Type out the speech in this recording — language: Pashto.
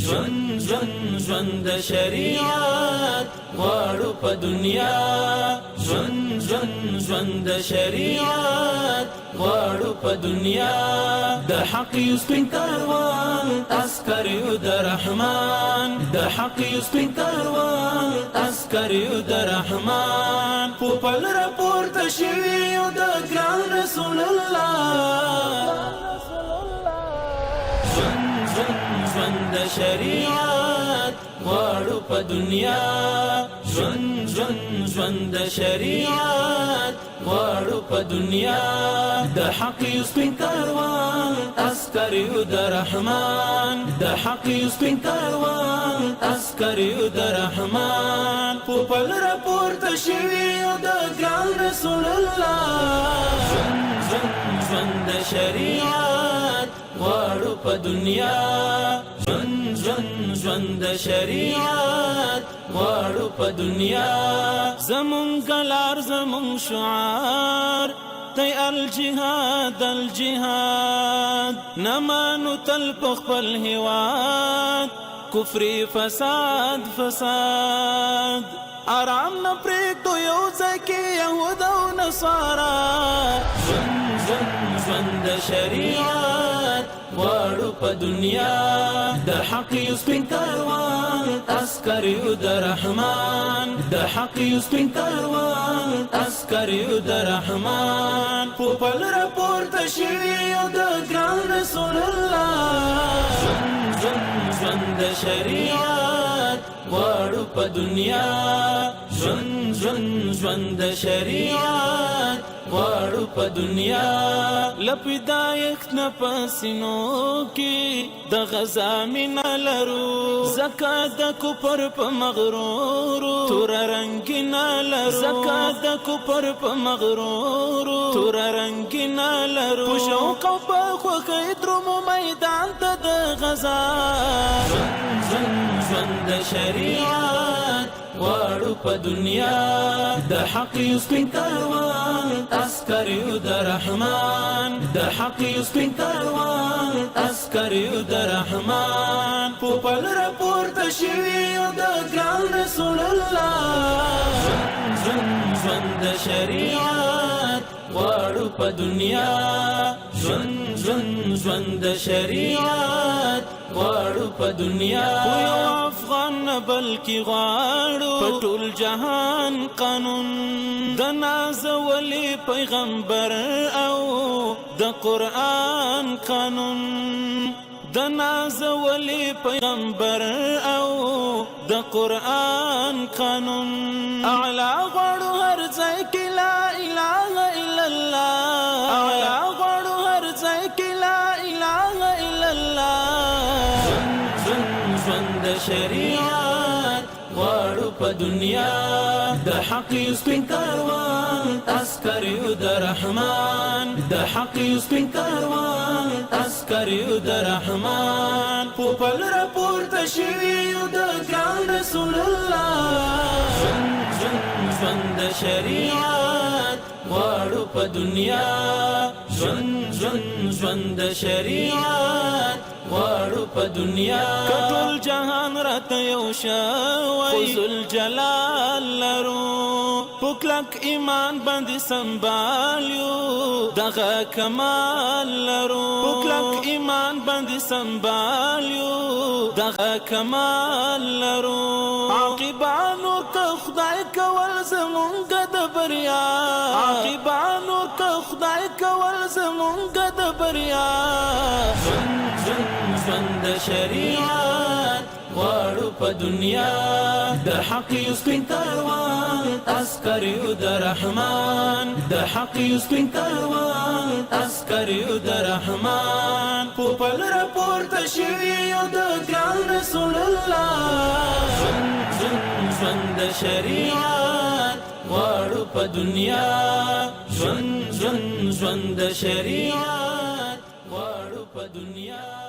ژوند ژوند ژوند د شریعت غواړو په دنیا ژوند ژوند ژوند د شریعت غواړو په دنیا د حق یو سپین کاروان عسکر یو د رحمان د حق یو سپین کاروان عسکر یو د رحمان په پل راپورته شوي یو د ګران رسول الله ژوند د شریعت غواړو په دنیا ژوند ژوند ژوند د شریعت غواړو په دنیا د حق یو سپین کاروان عسکر یو د رحمان د حق یو سپین کاروان عسکر یو د رحمان په پل راپورته شوي یو د ګران رسول الله ژوند د شریعت غواړو په دنیا ژوند ژوند ژوند د شریعت غواړو په دنیا زمونږ لار زمونږ شعار دی الجهاد الجهاد نمانو تل په خپل هیواد کفر فساد فساد آرام نه پرېږدو یو ځای کې یهود او نصارا ژوند د شریعت غواړو په دنیا د حق یو سپین کاروان عسکر یو د رحمان د حق یو سپین کاروان عسکر یو د رحمان په پل راپورته شوي یو د ګران رسول الله ژوند د شریعت غواړو په دنیا ژوند ژوند ژوند د شریعت غواړو په دنیا لپیدایښت نه پسینو کې د غزا مینه لرو زکات د کفر په مغرورو تور رنګینه لرو زکات د کفر په مغرورو تور رنګینه لرو په شوق او په خوښۍ درومو میدان ته د غزا ژوند د شریعت غواړو په دنیا د حق یو سپین کاروان عسکر یو د رحمان د حق یو سپین کاروان عسکر یو د رحمان په پل راپورته شوي یو د ګران رسول الله ژوند د شریعت غواړو په دنیا ژوند ژوند د شریعت غواړو په دنیا یو افغان نه بلکې غواړو په ټول جهان قانون د نازولي پیغمبر او د قرآن قانون د نازولي پیغمبر او د قرآن قانون اعلی غواړو هر ځای کې لا اله الا الله اعلی غواړو هر ځای کې لا اله الا الله ژوند د شریعت غواړو په دنیا د حق یو سپین کاروان عسکر یو د رحمان د حق یو سپین کاروان عسکر یو د رحمان په پل راپورته شوي یو د ګران رسول الله ژوند د شریعت غواړو په دنیا ژوند د شریعت غواړو په دنیا ټول جهان راته یو شوی ذل جلال لرو پوکلک ایمان باندې سنبالیو دغه کمال لرو پوکلک ایمان باندې سنبالیو دغه کمال لرو عاقبانو که خدای کول زمونږ د بریا عاقبانو که خدای کول زمونږ د بریا ژوند د شریعت غواړو په دنیا د حق یو سپین کاروان عسکر یو د رحمان د حق یو سپین کاروان عسکر یو د رحمان په پل راپورته شوي یو د ګران رسول الله ژوند د شریعت غواړو په دنیا ژوند د شریعت غواړو په دنیا